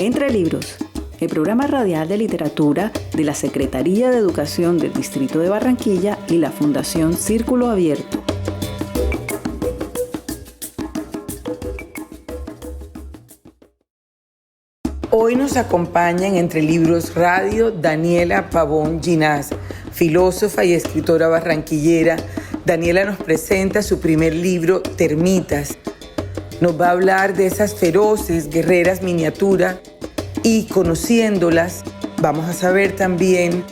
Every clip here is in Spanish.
Entre Libros, el programa radial de literatura de la Secretaría de Educación del Distrito de Barranquilla y la Fundación Círculo Abierto. Hoy nos acompaña en Entre Libros Radio Daniela Pavón Ginás, filósofa y escritora barranquillera. Daniela nos presenta su primer libro, Termitas. Nos va a hablar de esas feroces guerreras miniatura y conociéndolas vamos a saber también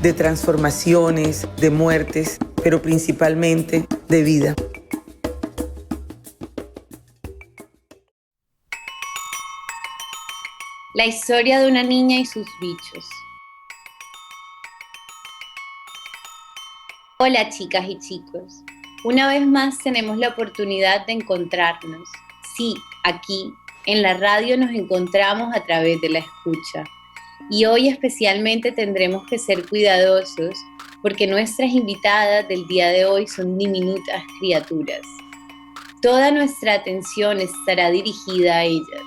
de transformaciones, de muertes, pero principalmente de vida. La historia de una niña y sus bichos. Hola chicas y chicos, una vez más tenemos la oportunidad de encontrarnos. Sí, aquí, en la radio nos encontramos a través de la escucha. Y hoy especialmente tendremos que ser cuidadosos porque nuestras invitadas del día de hoy son diminutas criaturas. Toda nuestra atención estará dirigida a ellas.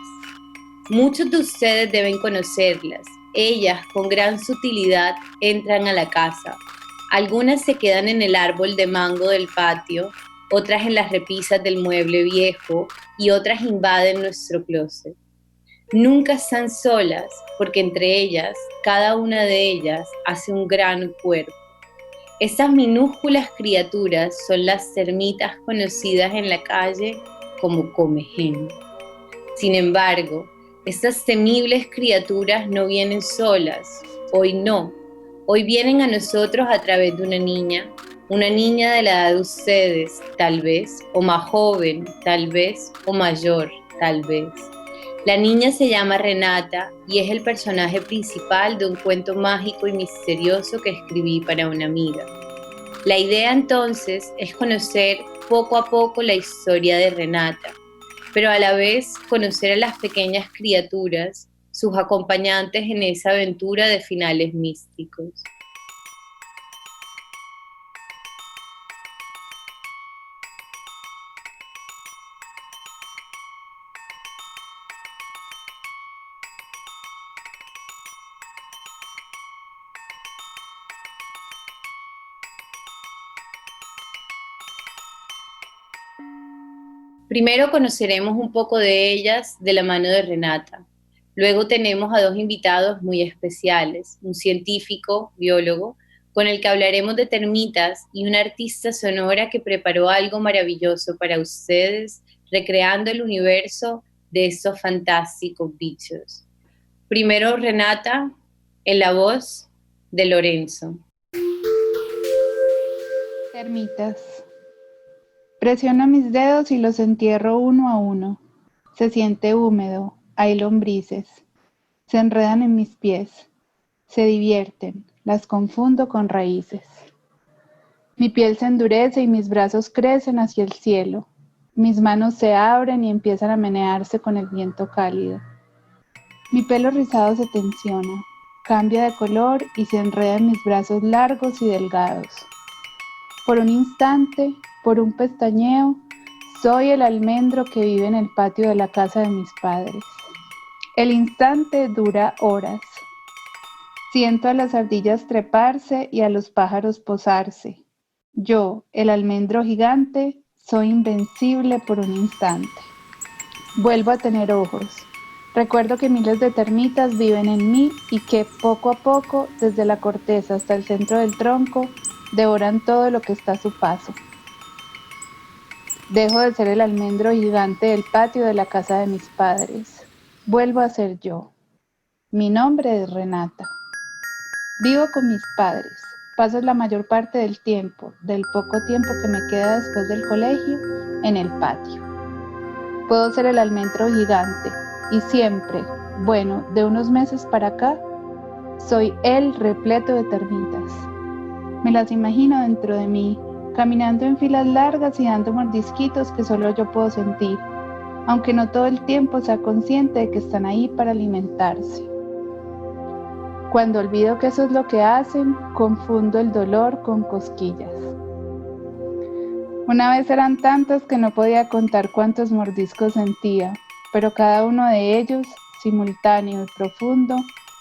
Muchos de ustedes deben conocerlas. Ellas, con gran sutilidad, entran a la casa. Algunas se quedan en el árbol de mango del patio, otras en las repisas del mueble viejo y otras invaden nuestro closet. Nunca están solas, porque entre ellas, cada una de ellas hace un gran cuerpo. Estas minúsculas criaturas son las termitas conocidas en la calle como comején. Sin embargo, estas temibles criaturas no vienen solas, hoy no. Hoy vienen a nosotros a través de una niña de la edad de ustedes, tal vez, o más joven, tal vez, o mayor, tal vez. La niña se llama Renata y es el personaje principal de un cuento mágico y misterioso que escribí para una amiga. La idea entonces es conocer poco a poco la historia de Renata, pero a la vez conocer a las pequeñas criaturas, sus acompañantes en esa aventura de finales místicos. Primero conoceremos un poco de ellas de la mano de Renata. Luego tenemos a dos invitados muy especiales, un científico, biólogo, con el que hablaremos de termitas y una artista sonora que preparó algo maravilloso para ustedes, recreando el universo de estos fantásticos bichos. Primero Renata, en la voz de Lorenzo. Termitas. Presiono mis dedos y los entierro uno a uno. Se siente húmedo, hay lombrices. Se enredan en mis pies. Se divierten, las confundo con raíces. Mi piel se endurece y mis brazos crecen hacia el cielo. Mis manos se abren y empiezan a menearse con el viento cálido. Mi pelo rizado se tensiona, cambia de color y se enreda en mis brazos largos y delgados. Por un instante, por un pestañeo, soy el almendro que vive en el patio de la casa de mis padres. El instante dura horas. Siento a las ardillas treparse y a los pájaros posarse. Yo, el almendro gigante, soy invencible por un instante. Vuelvo a tener ojos. Recuerdo que miles de termitas viven en mí y que poco a poco, desde la corteza hasta el centro del tronco, devoran todo lo que está a su paso. Dejo de ser el almendro gigante del patio de la casa de mis padres. Vuelvo a ser yo. Mi nombre es Renata. Vivo con mis padres. Paso la mayor parte del tiempo, del poco tiempo que me queda después del colegio, en el patio. Puedo ser el almendro gigante y siempre, bueno, de unos meses para acá, soy el repleto de termitas. Me las imagino dentro de mí, caminando en filas largas y dando mordisquitos que solo yo puedo sentir, aunque no todo el tiempo sea consciente de que están ahí para alimentarse. Cuando olvido que eso es lo que hacen, confundo el dolor con cosquillas. Una vez eran tantas que no podía contar cuántos mordiscos sentía, pero cada uno de ellos simultáneo y profundo,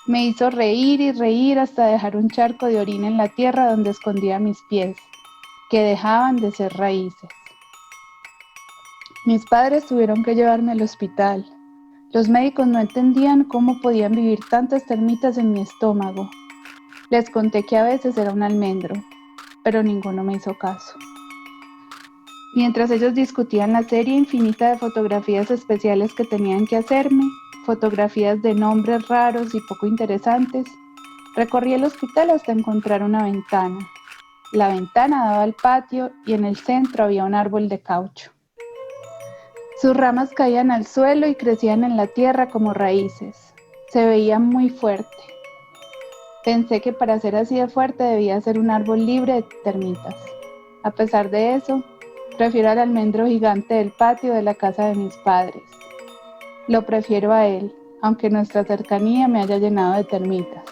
me hizo reír y reír hasta dejar un charco de orina en la tierra donde escondía mis pies, que dejaban de ser raíces. Mis padres tuvieron que llevarme al hospital. Los médicos no entendían cómo podían vivir tantas termitas en mi estómago. Les conté que a veces era un almendro, pero ninguno me hizo caso. Mientras ellos discutían la serie infinita de fotografías especiales que tenían que hacerme, fotografías de nombres raros y poco interesantes, recorrí el hospital hasta encontrar una ventana. La ventana daba al patio y en el centro había un árbol de caucho. Sus ramas caían al suelo y crecían en la tierra como raíces. Se veía muy fuerte. Pensé que para ser así de fuerte debía ser un árbol libre de termitas. A pesar de eso, prefiero al almendro gigante del patio de la casa de mis padres. Lo prefiero a él, aunque nuestra cercanía me haya llenado de termitas.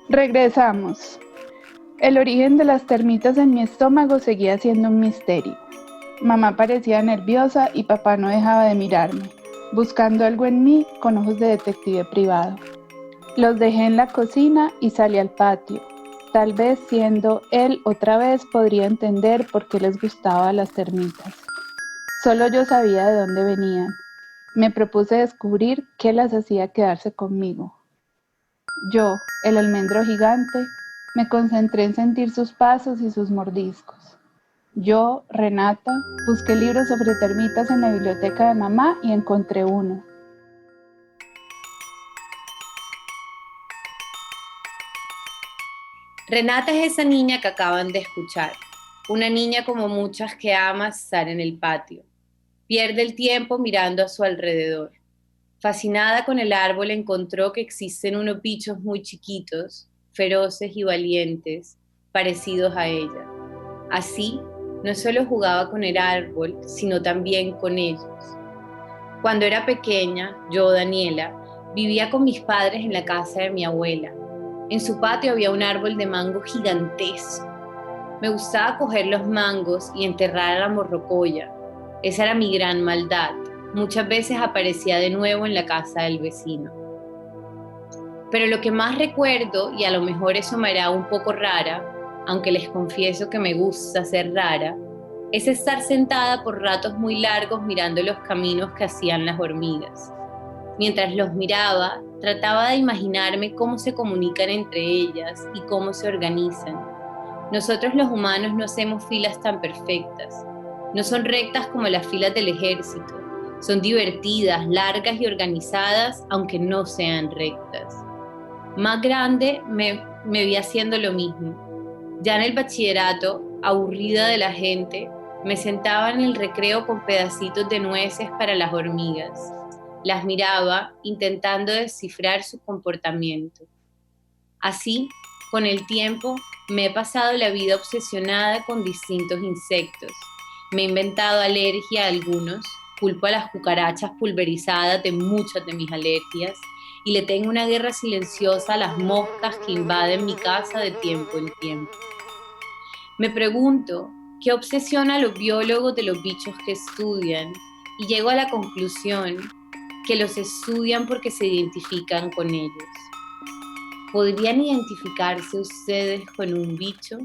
Regresamos. El origen de las termitas en mi estómago seguía siendo un misterio. Mamá parecía nerviosa y papá no dejaba de mirarme, buscando algo en mí con ojos de detective privado. Los dejé en la cocina y salí al patio. Tal vez siendo él otra vez podría entender por qué les gustaban las termitas. Solo yo sabía de dónde venían. Me propuse descubrir qué las hacía quedarse conmigo. Yo, el almendro gigante, me concentré en sentir sus pasos y sus mordiscos. Yo, Renata, busqué libros sobre termitas en la biblioteca de mamá y encontré uno. Renata es esa niña que acaban de escuchar, una niña como muchas que ama estar en el patio. Pierde el tiempo mirando a su alrededor. Fascinada con el árbol, encontró que existen unos bichos muy chiquitos, feroces y valientes, parecidos a ella. Así, no solo jugaba con el árbol, sino también con ellos. Cuando era pequeña, yo, Daniela, vivía con mis padres en la casa de mi abuela. En su patio había un árbol de mango gigantesco. Me gustaba coger los mangos y enterrar a la morrocoya. Esa era mi gran maldad. Muchas veces aparecía de nuevo en la casa del vecino. Pero lo que más recuerdo, y a lo mejor eso me hará un poco rara, aunque les confieso que me gusta ser rara, es estar sentada por ratos muy largos mirando los caminos que hacían las hormigas. Mientras los miraba, trataba de imaginarme cómo se comunican entre ellas y cómo se organizan. Nosotros los humanos no hacemos filas tan perfectas. No son rectas como las filas del ejército. Son divertidas, largas y organizadas, aunque no sean rectas. Más grande, me vi haciendo lo mismo. Ya en el bachillerato, aburrida de la gente, me sentaba en el recreo con pedacitos de nueces para las hormigas. Las miraba, intentando descifrar su comportamiento. Así, con el tiempo, me he pasado la vida obsesionada con distintos insectos. Me he inventado alergia a algunos, culpo a las cucarachas pulverizadas de muchas de mis alergias y le tengo una guerra silenciosa a las moscas que invaden mi casa de tiempo en tiempo. Me pregunto, ¿qué obsesiona a los biólogos de los bichos que estudian? Y llego a la conclusión que los estudian porque se identifican con ellos. ¿Podrían identificarse ustedes con un bicho?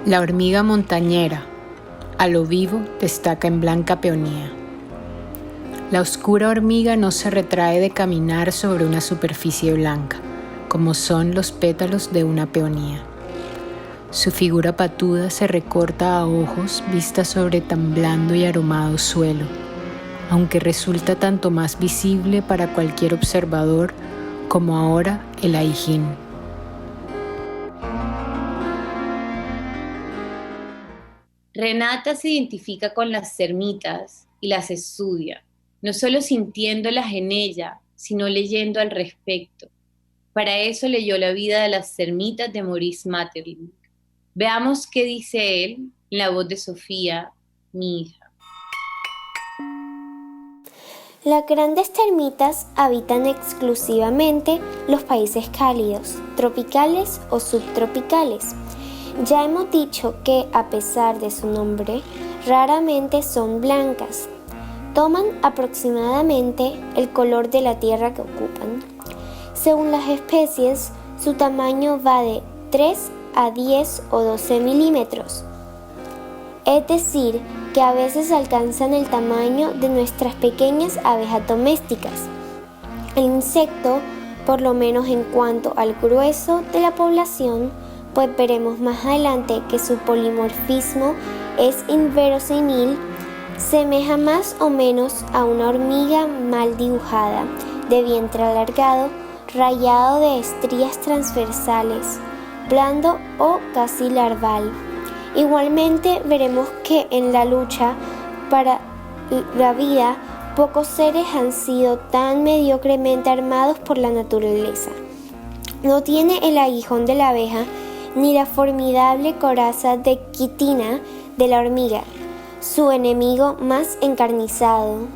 La hormiga montañera, a lo vivo, destaca en blanca peonía. La oscura hormiga no se retrae de caminar sobre una superficie blanca, como son los pétalos de una peonía. Su figura patuda se recorta a ojos vista sobre tan blando y aromado suelo, aunque resulta tanto más visible para cualquier observador como ahora el ahijín. Renata se identifica con las termitas y las estudia, no solo sintiéndolas en ella, sino leyendo al respecto. Para eso leyó La vida de las termitas de Maurice Maeterlinck. Veamos qué dice él en la voz de Sofía, mi hija. Las grandes termitas habitan exclusivamente los países cálidos, tropicales o subtropicales. Ya hemos dicho que, a pesar de su nombre, raramente son blancas. Toman aproximadamente el color de la tierra que ocupan. Según las especies, su tamaño va de 3 a 10 o 12 milímetros. Es decir, que a veces alcanzan el tamaño de nuestras pequeñas abejas domésticas. El insecto, por lo menos en cuanto al grueso de la población, pues veremos más adelante que su polimorfismo es inverosímil, semeja más o menos a una hormiga mal dibujada, de vientre alargado, rayado de estrías transversales, blando o casi larval. Igualmente veremos que en la lucha para la vida, pocos seres han sido tan mediocremente armados por la naturaleza. No tiene el aguijón de la abeja ni la formidable coraza de quitina de la hormiga, su enemigo más encarnizado.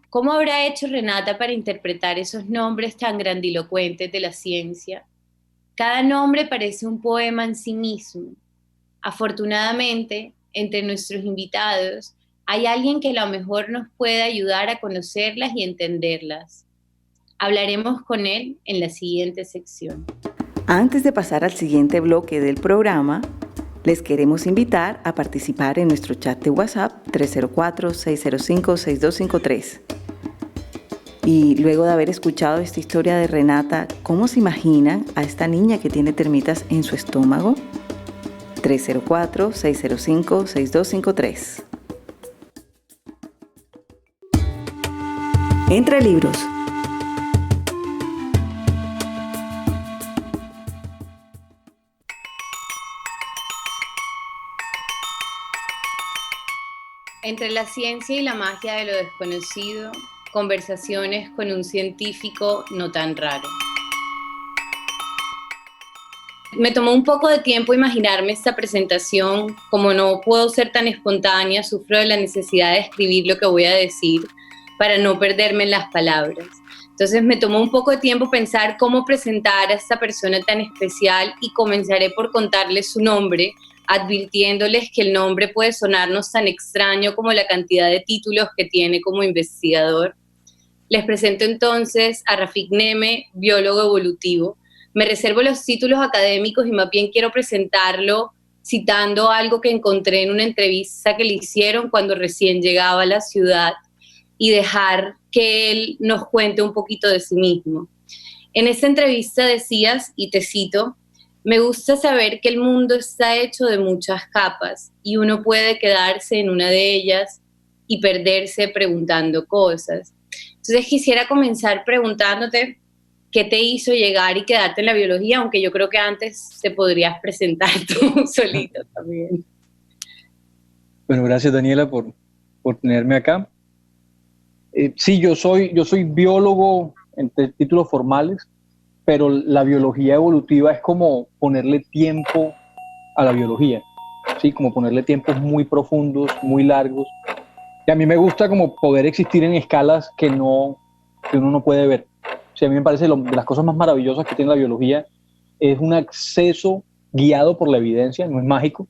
¿Cómo habrá hecho Renata para interpretar esos nombres tan grandilocuentes de la ciencia? Cada nombre parece un poema en sí mismo. Afortunadamente, entre nuestros invitados, hay alguien que a lo mejor nos puede ayudar a conocerlas y entenderlas. Hablaremos con él en la siguiente sección. Antes de pasar al siguiente bloque del programa, les queremos invitar a participar en nuestro chat de WhatsApp 304-605-6253. Y luego de haber escuchado esta historia de Renata, ¿cómo se imaginan a esta niña que tiene termitas en su estómago? 304-605-6253. Entre libros. Entre la ciencia y la magia de lo desconocido, conversaciones con un científico no tan raro. Me tomó un poco de tiempo imaginarme esta presentación. Como no puedo ser tan espontánea, sufro de la necesidad de escribir lo que voy a decir para no perderme en las palabras. Entonces me tomó un poco de tiempo pensar cómo presentar a esta persona tan especial y comenzaré por contarles su nombre, advirtiéndoles que el nombre puede sonarnos tan extraño como la cantidad de títulos que tiene como investigador. Les presento entonces a Rafik Neme, biólogo evolutivo. Me reservo los títulos académicos y más bien quiero presentarlo citando algo que encontré en una entrevista que le hicieron cuando recién llegaba a la ciudad y dejar que él nos cuente un poquito de sí mismo. En esta entrevista decías, y te cito, «Me gusta saber que el mundo está hecho de muchas capas y uno puede quedarse en una de ellas y perderse preguntando cosas». Entonces quisiera comenzar preguntándote qué te hizo llegar y quedarte en la biología, aunque yo creo que antes te podrías presentar tú solito también. Bueno, gracias Daniela por tenerme acá. Sí, yo soy biólogo en títulos formales, pero la biología evolutiva es como ponerle tiempo a la biología, ¿sí? Como ponerle tiempos muy profundos, muy largos. Y a mí me gusta como poder existir en escalas que uno no puede ver. O sea, a mí me parece de las cosas más maravillosas que tiene la biología es un acceso guiado por la evidencia, no es mágico,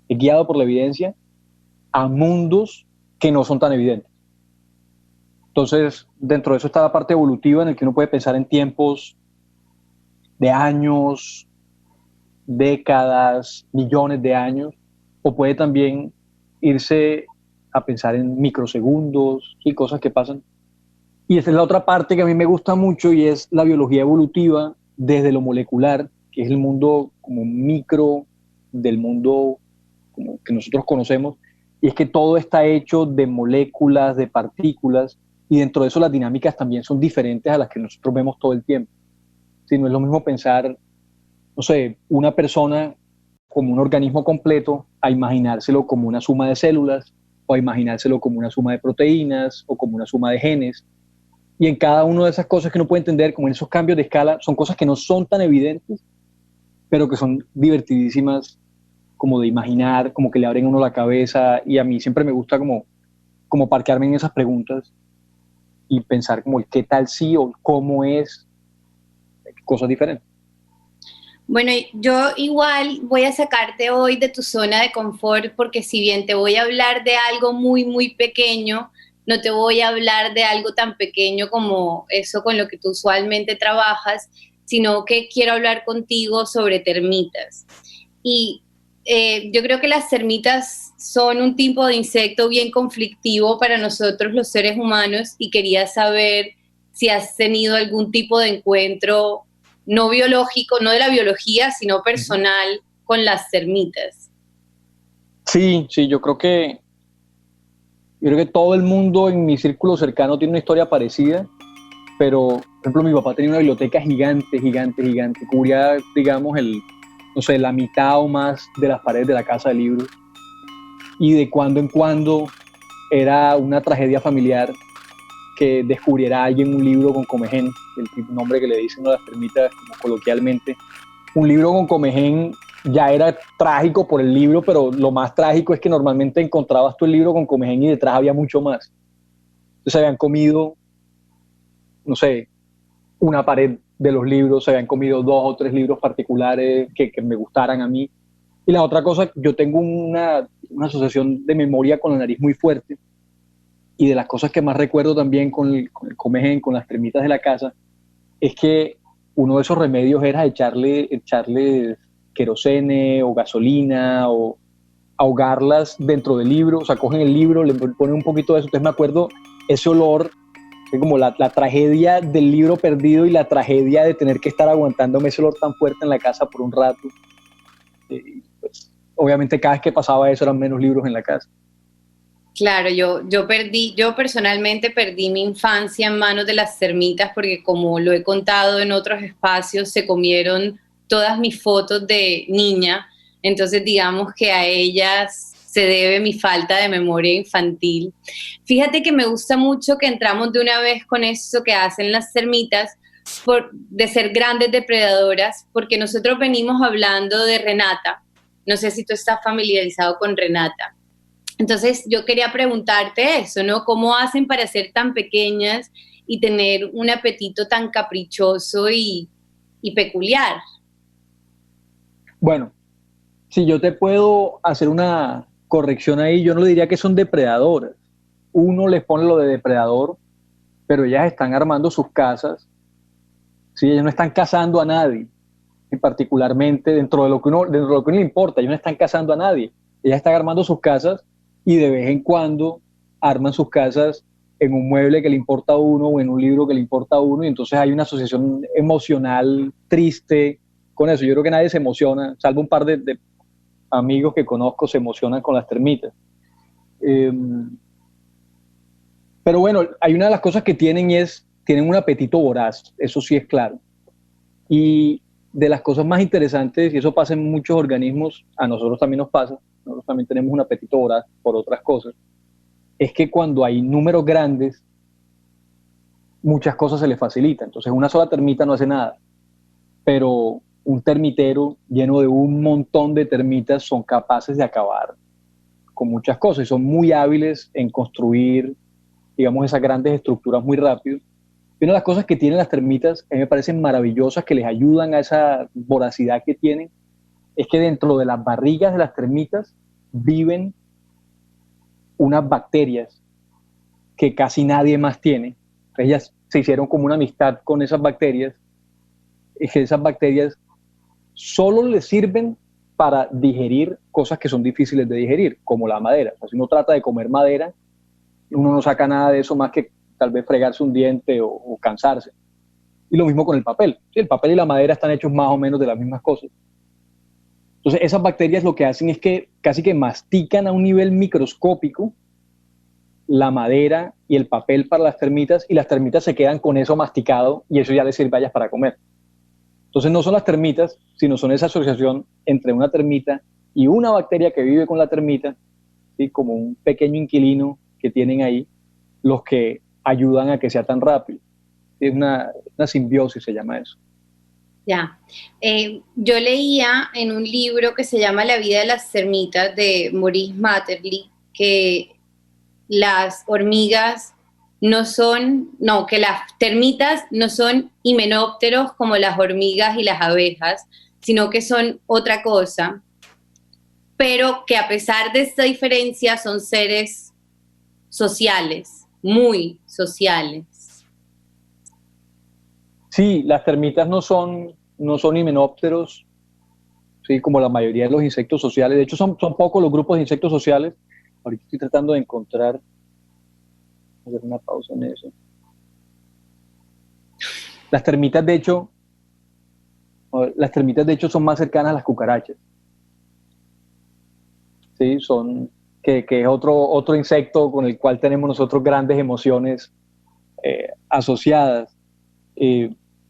es guiado por la evidencia a mundos que no son tan evidentes. Entonces, dentro de eso está la parte evolutiva en el que uno puede pensar en tiempos de años, décadas, millones de años, o puede también irse a pensar en microsegundos y cosas que pasan. Y esa es la otra parte que a mí me gusta mucho y es la biología evolutiva desde lo molecular, que es el mundo como micro del mundo como que nosotros conocemos, y es que todo está hecho de moléculas, de partículas, y dentro de eso las dinámicas también son diferentes a las que nosotros vemos todo el tiempo. Sí, no es lo mismo pensar, no sé, una persona como un organismo completo, a imaginárselo como una suma de células, o a imaginárselo como una suma de proteínas, o como una suma de genes. Y en cada una de esas cosas que uno puede entender, como en esos cambios de escala, son cosas que no son tan evidentes, pero que son divertidísimas, como de imaginar, como que le abren a uno la cabeza, y a mí siempre me gusta como parquearme en esas preguntas y pensar como el qué tal sí o cómo es, cosas diferentes. Bueno, yo igual voy a sacarte hoy de tu zona de confort porque si bien te voy a hablar de algo muy, muy pequeño, no te voy a hablar de algo tan pequeño como eso con lo que tú usualmente trabajas, sino que quiero hablar contigo sobre termitas. Y yo creo que las termitas son un tipo de insecto bien conflictivo para nosotros los seres humanos y quería saber si has tenido algún tipo de encuentro no biológico, no de la biología, sino personal con las termitas. Sí, sí, yo creo que todo el mundo en mi círculo cercano tiene una historia parecida, pero, por ejemplo, mi papá tenía una biblioteca gigante, gigante, gigante, cubría, digamos, no sé, la mitad o más de las paredes de la casa de libros, y de cuando en cuando era una tragedia familiar que descubriera alguien un libro con comején, el nombre que le dicen a las termitas como coloquialmente. Un libro con comején ya era trágico por el libro, pero lo más trágico es que normalmente encontrabas tú el libro con comején y detrás había mucho más. Entonces habían comido, no sé, una pared de los libros, se habían comido 2 o 3 libros particulares que me gustaran a mí. Y la otra cosa, yo tengo una asociación de memoria con la nariz muy fuerte, y de las cosas que más recuerdo también con el comején, con las termitas de la casa, es que uno de esos remedios era echarle querosene o gasolina o ahogarlas dentro del libro, o sea, cogen el libro, le ponen un poquito de eso. Entonces me acuerdo ese olor, como la tragedia del libro perdido y la tragedia de tener que estar aguantándome ese olor tan fuerte en la casa por un rato. Pues, obviamente cada vez que pasaba eso eran menos libros en la casa. Claro, yo personalmente perdí mi infancia en manos de las termitas porque como lo he contado en otros espacios, se comieron todas mis fotos de niña, entonces digamos que a ellas se debe mi falta de memoria infantil. Fíjate que me gusta mucho que entramos de una vez con eso que hacen las termitas de ser grandes depredadoras, porque nosotros venimos hablando de Renata. No sé si tú estás familiarizado con Renata. Entonces yo quería preguntarte eso, ¿no? ¿Cómo hacen para ser tan pequeñas y tener un apetito tan caprichoso y peculiar? Bueno, si yo te puedo hacer una corrección ahí, yo no le diría que son depredadoras. Uno les pone lo de depredador, pero ellas están armando sus casas. Sí, ellas no están cazando a nadie, y particularmente dentro de lo que uno le importa, ellos no están cazando a nadie. Ellas están armando sus casas y de vez en cuando arman sus casas en un mueble que le importa a uno o en un libro que le importa a uno, y entonces hay una asociación emocional triste con eso. Yo creo que nadie se emociona, salvo un par de amigos que conozco se emocionan con las termitas. Eh, pero bueno, hay una de las cosas que tienen un apetito voraz, eso sí es claro. Y de las cosas más interesantes, y eso pasa en muchos organismos, a nosotros también nos pasa, nosotros también tenemos un apetito voraz por otras cosas, es que cuando hay números grandes, muchas cosas se les facilitan. Entonces una sola termita no hace nada, pero un termitero lleno de un montón de termitas son capaces de acabar con muchas cosas y son muy hábiles en construir, digamos, esas grandes estructuras muy rápido. Y una de las cosas que tienen las termitas, a mí me parecen maravillosas, que les ayudan a esa voracidad que tienen, es que dentro de las barrigas de las termitas viven unas bacterias que casi nadie más tiene. Ellas se hicieron como una amistad con esas bacterias, y que esas bacterias solo les sirven para digerir cosas que son difíciles de digerir, como la madera. O sea, si uno trata de comer madera, uno no saca nada de eso más que tal vez fregarse un diente o cansarse. Y lo mismo con el papel. Sí, el papel y la madera están hechos más o menos de las mismas cosas. Entonces esas bacterias lo que hacen es que casi que mastican a un nivel microscópico la madera y el papel para las termitas, y las termitas se quedan con eso masticado y eso ya les sirve a ellas para comer. Entonces no son las termitas, sino son esa asociación entre una termita y una bacteria que vive con la termita, ¿sí? Como un pequeño inquilino que tienen ahí, los que ayudan a que sea tan rápido. Es una simbiosis, se llama eso. Ya. Yo leía en un libro que se llama La vida de las termitas de Maurice Maeterlinck que las hormigas que las termitas no son himenópteros como las hormigas y las abejas, sino que son otra cosa, pero que a pesar de esta diferencia son seres sociales, muy sociales. Sí, las termitas no son himenópteros, sí, como la mayoría de los insectos sociales. De hecho, son pocos los grupos de insectos sociales. Ahorita estoy tratando de hacer una pausa en eso. Las termitas, de hecho, son más cercanas a las cucarachas. Sí, que es otro insecto con el cual tenemos nosotros grandes emociones asociadas.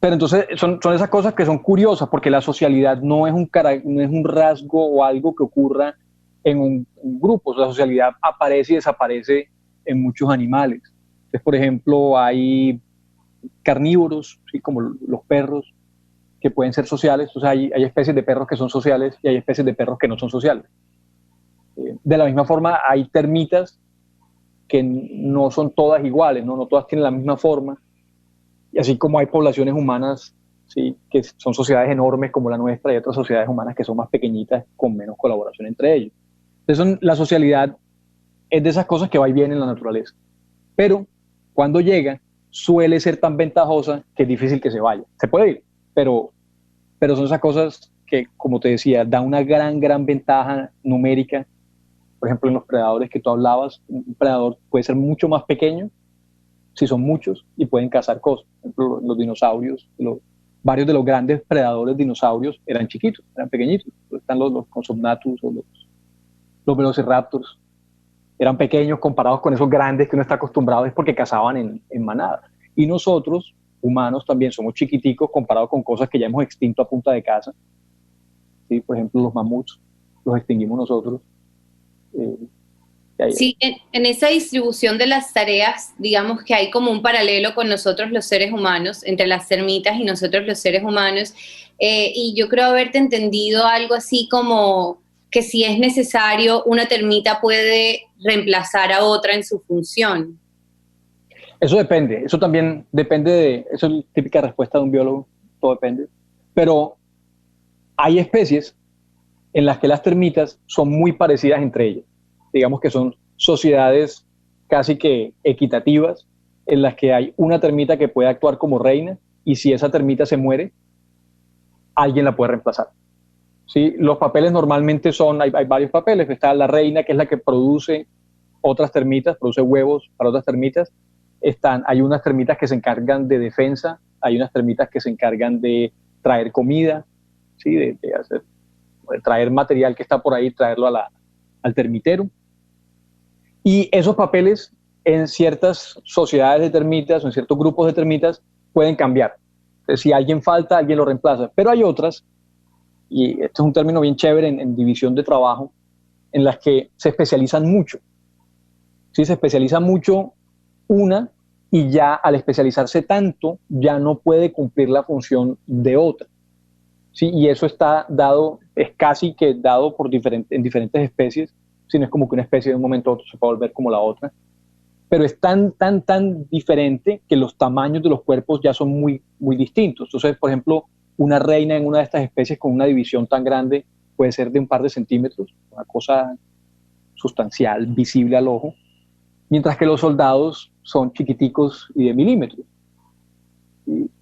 Pero entonces son esas cosas que son curiosas, porque la socialidad no es un rasgo o algo que ocurra en un grupo. La socialidad aparece y desaparece en muchos animales. Entonces, por ejemplo, hay carnívoros, ¿sí? Como los perros, que pueden ser sociales. Entonces hay especies de perros que son sociales y hay especies de perros que no son sociales. De la misma forma, hay termitas que no son todas iguales, no todas tienen la misma forma. Y así como hay poblaciones humanas, ¿sí? Que son sociedades enormes como la nuestra, y otras sociedades humanas que son más pequeñitas con menos colaboración entre ellos. Entonces la socialidad es de esas cosas que va y viene en la naturaleza. Pero cuando llega, suele ser tan ventajosa que es difícil que se vaya. Se puede ir, pero son esas cosas que, como te decía, da una gran ventaja numérica. Por ejemplo, en los predadores que tú hablabas, un predador puede ser mucho más pequeño, si son muchos, y pueden cazar cosas. Por ejemplo, los dinosaurios, varios de los grandes predadores dinosaurios eran chiquitos, eran pequeñitos. Están los Compsognathus o los Velociraptors. Eran pequeños comparados con esos grandes que uno está acostumbrado, es porque cazaban en manada. Y nosotros, humanos, también somos chiquiticos comparados con cosas que ya hemos extinto a punta de caza. ¿Sí? Por ejemplo, los mamuts los extinguimos nosotros. Sí, en esa distribución de las tareas, digamos que hay como un paralelo con nosotros los seres humanos, entre las termitas y nosotros los seres humanos, y yo creo haberte entendido algo así como que si es necesario, una termita puede reemplazar a otra en su función. Eso depende, eso también depende eso es la típica respuesta de un biólogo, todo depende, pero hay especies en las que las termitas son muy parecidas entre ellas. Digamos que son sociedades casi que equitativas, en las que hay una termita que puede actuar como reina, y si esa termita se muere, alguien la puede reemplazar. ¿Sí? Los papeles normalmente hay varios papeles. Está la reina, que es la que produce otras termitas, produce huevos para otras termitas. Hay unas termitas que se encargan de defensa, hay unas termitas que se encargan de traer comida, ¿sí? de traer material que está por ahí, traerlo al termitero. Y esos papeles en ciertas sociedades de termitas o en ciertos grupos de termitas pueden cambiar. Entonces, si alguien falta, alguien lo reemplaza. Pero hay otras, y este es un término bien chévere en división de trabajo, en las que se especializan mucho. ¿Sí? Se especializa mucho una, y ya al especializarse tanto, ya no puede cumplir la función de otra. ¿Sí? Y eso está dado, es casi que dado en diferentes especies, si no es como que una especie de un momento a otro se puede volver como la otra, pero es tan diferente que los tamaños de los cuerpos ya son muy distintos. Entonces, por ejemplo, una reina en una de estas especies con una división tan grande puede ser de un par de centímetros, una cosa sustancial, visible al ojo, mientras que los soldados son chiquiticos y de milímetros.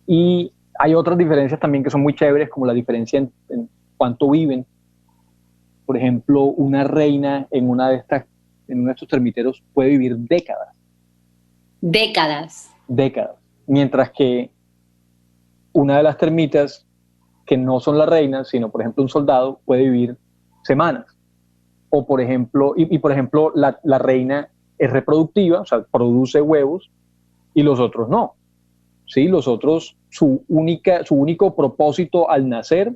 Y hay otras diferencias también que son muy chéveres, como la diferencia en cuánto viven. Por ejemplo, una reina en uno de estos termiteros puede vivir décadas. Décadas. Mientras que una de las termitas, que no son las reinas, sino por ejemplo un soldado, puede vivir semanas. O por ejemplo, por ejemplo, la reina es reproductiva, o sea, produce huevos, y los otros no. ¿Sí? Los otros, su único propósito al nacer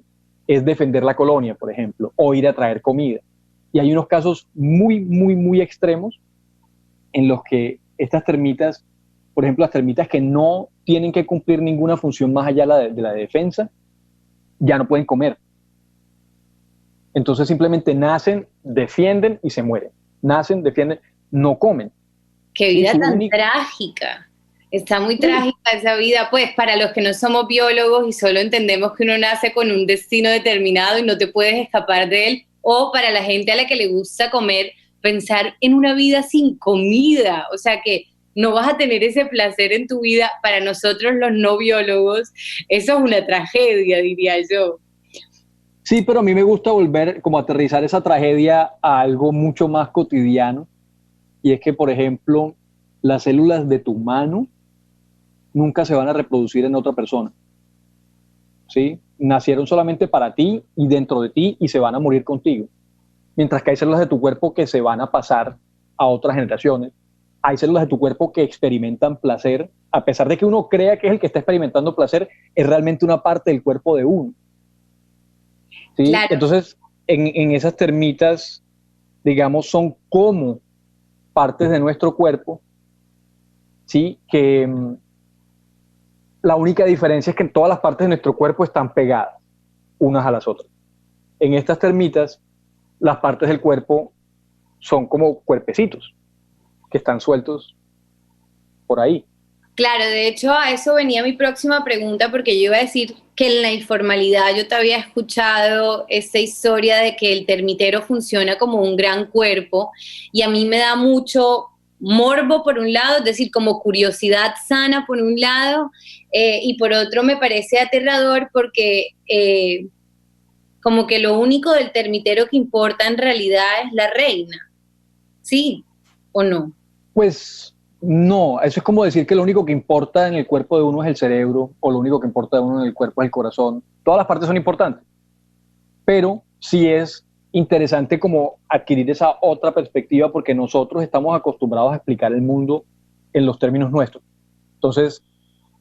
es defender la colonia, por ejemplo, o ir a traer comida. Y hay unos casos muy extremos en los que estas termitas, por ejemplo, las termitas que no tienen que cumplir ninguna función más allá de la defensa, ya no pueden comer. Entonces simplemente nacen, defienden y se mueren. Nacen, defienden, no comen. Qué vida tan trágica. Está muy trágica esa vida, pues para los que no somos biólogos y solo entendemos que uno nace con un destino determinado y no te puedes escapar de él, o para la gente a la que le gusta comer, pensar en una vida sin comida, o sea que no vas a tener ese placer en tu vida. Para nosotros los no biólogos, eso es una tragedia, diría yo. Sí, pero a mí me gusta volver, como aterrizar esa tragedia a algo mucho más cotidiano, y es que, por ejemplo, las células de tu mano nunca se van a reproducir en otra persona, ¿sí? Nacieron solamente para ti y dentro de ti y se van a morir contigo. Mientras que hay células de tu cuerpo que se van a pasar a otras generaciones. Hay células de tu cuerpo que experimentan placer, a pesar de que uno crea que es el que está experimentando placer, es realmente una parte del cuerpo de uno. ¿Sí? Claro. Entonces, en esas termitas, digamos, son como partes de nuestro cuerpo, ¿sí? Que la única diferencia es que todas las partes de nuestro cuerpo están pegadas unas a las otras. En estas termitas, las partes del cuerpo son como cuerpecitos que están sueltos por ahí. Claro, de hecho a eso venía mi próxima pregunta, porque yo iba a decir que en la informalidad yo te había escuchado esta historia de que el termitero funciona como un gran cuerpo, y a mí me da mucho morbo por un lado, es decir, como curiosidad sana por un lado, y por otro me parece aterrador porque como que lo único del termitero que importa en realidad es la reina, ¿sí o no? Pues no, eso es como decir que lo único que importa en el cuerpo de uno es el cerebro, o lo único que importa de uno en el cuerpo es el corazón. Todas las partes son importantes, pero sí es interesante como adquirir esa otra perspectiva, porque nosotros estamos acostumbrados a explicar el mundo en los términos nuestros. Entonces,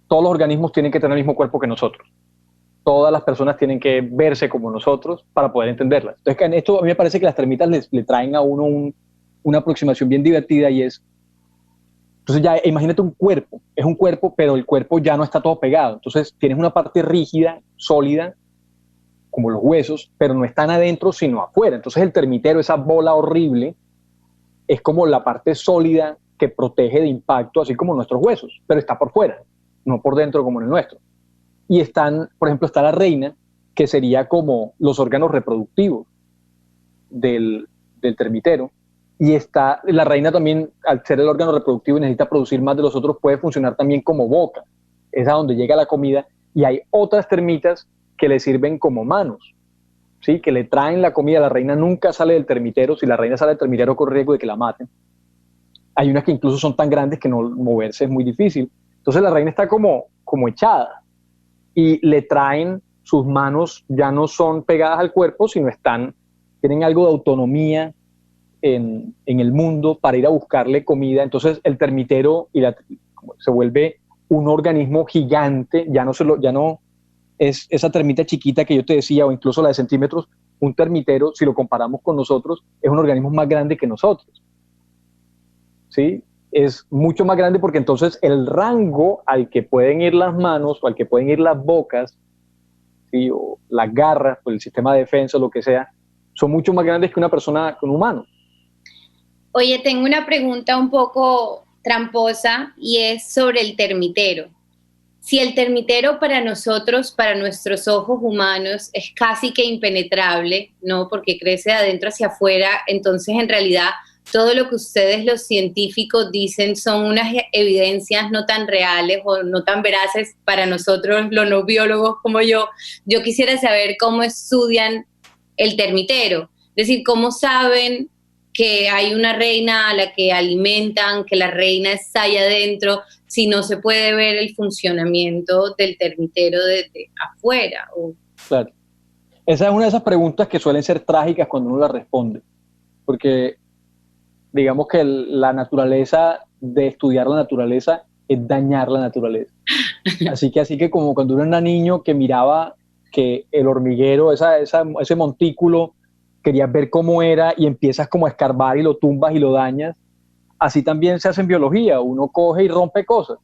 todos los organismos tienen que tener el mismo cuerpo que nosotros. Todas las personas tienen que verse como nosotros para poder entenderlas. Entonces, en esto a mí me parece que las termitas le traen a uno una aproximación bien divertida, y es, entonces ya imagínate un cuerpo, es un cuerpo, pero el cuerpo ya no está todo pegado. Entonces tienes una parte rígida, sólida, como los huesos, pero no están adentro sino afuera. Entonces el termitero, esa bola horrible, es como la parte sólida que protege de impacto, así como nuestros huesos, pero está por fuera, no por dentro como en el nuestro. Y están, por ejemplo, está la reina, que sería como los órganos reproductivos del termitero. Y está la reina también, al ser el órgano reproductivo y necesita producir más de los otros, puede funcionar también como boca. Es a donde llega la comida. Y hay otras termitas que le sirven como manos, ¿sí? Que le traen la comida. La reina nunca sale del termitero. Si la reina sale del termitero, corre riesgo de que la maten. Hay unas que incluso son tan grandes que no moverse es muy difícil. Entonces la reina está como echada. Y le traen, sus manos ya no son pegadas al cuerpo, sino tienen algo de autonomía en el mundo para ir a buscarle comida. Entonces el termitero se vuelve un organismo gigante, ya no es esa termita chiquita que yo te decía, o incluso la de centímetros. Un termitero, si lo comparamos con nosotros, es un organismo más grande que nosotros, ¿sí? Es mucho más grande, porque entonces el rango al que pueden ir las manos o al que pueden ir las bocas, ¿sí? O las garras, por el sistema de defensa, lo que sea, son mucho más grandes que una persona, que un humano. Oye, tengo una pregunta un poco tramposa, y es sobre el termitero. Si el termitero para nosotros, para nuestros ojos humanos, es casi que impenetrable, ¿no? Porque crece de adentro hacia afuera, entonces en realidad todo lo que ustedes los científicos dicen son unas evidencias no tan reales o no tan veraces para nosotros los no biólogos como yo. Yo quisiera saber cómo estudian el termitero, es decir, cómo saben que hay una reina a la que alimentan, que la reina está ahí adentro, si no se puede ver el funcionamiento del termitero desde afuera. Claro. Esa es una de esas preguntas que suelen ser trágicas cuando uno las responde, porque digamos que la naturaleza, de estudiar la naturaleza, es dañar la naturaleza. Así que como cuando uno era niño que miraba que el hormiguero, ese montículo, querías ver cómo era y empiezas como a escarbar y lo tumbas y lo dañas. Así también se hace en biología, uno coge y rompe cosas,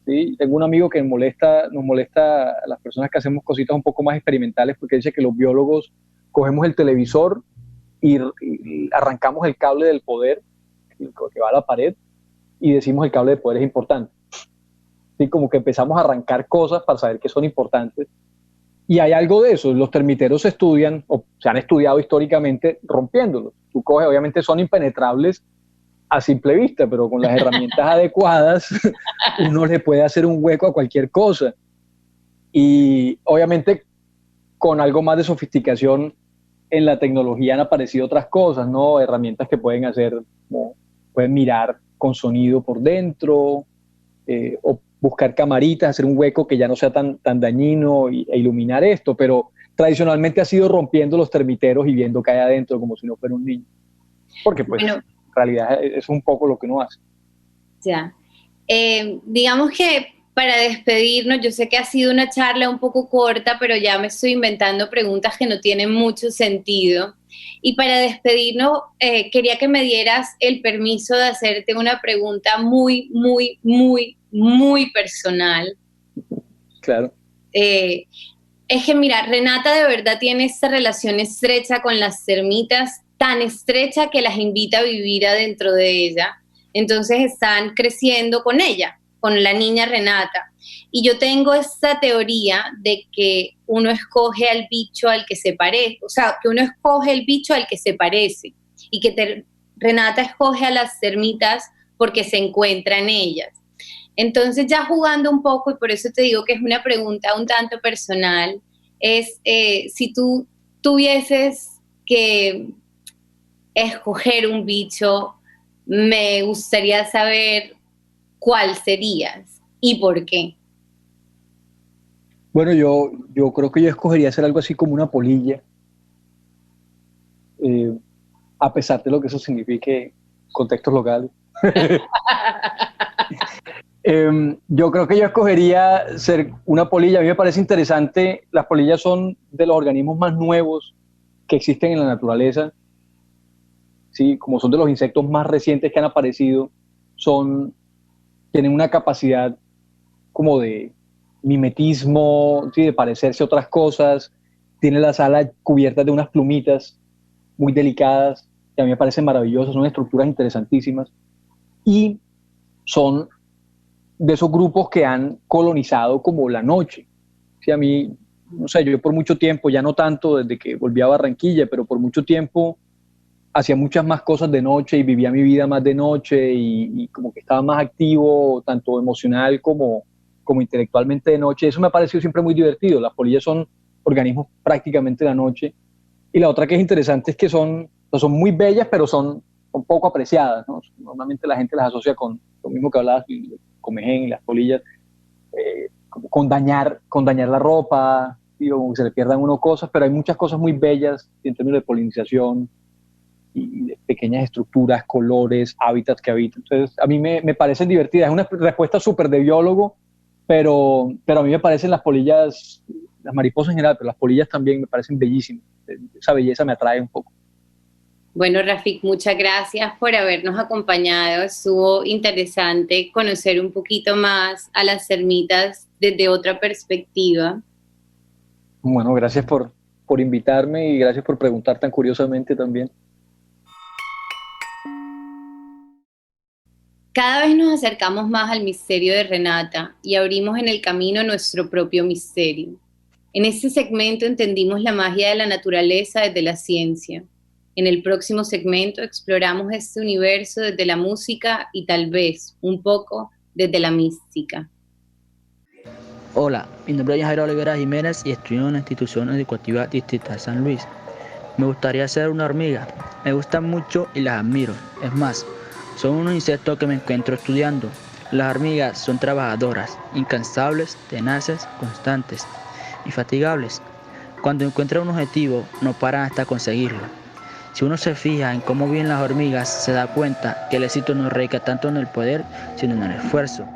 ¿sí? Tengo un amigo que nos molesta a las personas que hacemos cositas un poco más experimentales porque dice que los biólogos cogemos el televisor y arrancamos el cable del poder que va a la pared y decimos el cable de poder es importante. ¿Sí? Como que empezamos a arrancar cosas para saber que son importantes. Y hay algo de eso, los termiteros se estudian, o se han estudiado históricamente rompiéndolos. Tú coges, obviamente son impenetrables a simple vista, pero con las herramientas adecuadas uno le puede hacer un hueco a cualquier cosa. Y obviamente con algo más de sofisticación en la tecnología han aparecido otras cosas, ¿no? Herramientas que pueden hacer, como pueden mirar con sonido por dentro, o buscar camaritas, hacer un hueco que ya no sea tan dañino e iluminar esto, pero tradicionalmente ha sido rompiendo los termiteros y viendo qué hay adentro como si no fuera un niño. Porque pues en realidad es un poco lo que uno hace. Ya. Digamos que para despedirnos, yo sé que ha sido una charla un poco corta, pero ya me estoy inventando preguntas que no tienen mucho sentido. Y para despedirnos, quería que me dieras el permiso de hacerte una pregunta muy, muy, muy, muy personal. Claro. Es que mira, Renata de verdad tiene esta relación estrecha con las termitas, tan estrecha que las invita a vivir adentro de ella. Entonces están creciendo con ella, con la niña Renata. Y yo tengo esta teoría de que uno escoge al bicho al que se parece, o sea, que uno escoge el bicho al que se parece y que Renata escoge a las termitas porque se encuentra en ellas. Entonces ya jugando un poco, y por eso te digo que es una pregunta un tanto personal, es si tú tuvieses que escoger un bicho, me gustaría saber cuál serías y por qué. Bueno, yo creo que yo escogería hacer algo así como una polilla, a pesar de lo que eso signifique en contextos locales. Yo creo que yo escogería ser una polilla. A mí me parece interesante, las polillas son de los organismos más nuevos que existen en la naturaleza, ¿sí? Como son de los insectos más recientes que han aparecido, tienen una capacidad como de mimetismo, ¿sí? De parecerse a otras cosas, tienen las alas cubiertas de unas plumitas muy delicadas, que a mí me parecen maravillosas, son estructuras interesantísimas, y son de esos grupos que han colonizado como la noche. Sí, a mí, no sé, yo por mucho tiempo, ya no tanto desde que volví a Barranquilla, pero por mucho tiempo hacía muchas más cosas de noche y vivía mi vida más de noche y como que estaba más activo, tanto emocional como intelectualmente de noche. Eso me ha parecido siempre muy divertido. Las polillas son organismos prácticamente de la noche. Y la otra que es interesante es que son muy bellas, pero son poco apreciadas, ¿no? Normalmente la gente las asocia con lo mismo que hablabas, el comején y las polillas, con dañar la ropa, digo, que se le pierdan uno cosas, pero hay muchas cosas muy bellas en términos de polinización y de pequeñas estructuras, colores, hábitats que habitan. Entonces, a mí me parecen divertidas. Es una respuesta súper de biólogo, pero a mí me parecen las polillas, las mariposas en general, pero las polillas también me parecen bellísimas. Esa belleza me atrae un poco. Bueno, Rafik, muchas gracias por habernos acompañado. Estuvo interesante conocer un poquito más a las termitas desde otra perspectiva. Bueno, gracias por invitarme y gracias por preguntar tan curiosamente también. Cada vez nos acercamos más al misterio de Renata y abrimos en el camino nuestro propio misterio. En este segmento entendimos la magia de la naturaleza desde la ciencia. En el próximo segmento exploramos este universo desde la música y tal vez un poco desde la mística. Hola, mi nombre es Jairo Olivera Jiménez y estudio en una institución educativa distrital San Luis. Me gustaría ser una hormiga. Me gustan mucho y las admiro. Es más, son unos insectos que me encuentro estudiando. Las hormigas son trabajadoras, incansables, tenaces, constantes, infatigables. Cuando encuentran un objetivo, no paran hasta conseguirlo. Si uno se fija en cómo viven las hormigas, se da cuenta que el éxito no radica tanto en el poder, sino en el esfuerzo.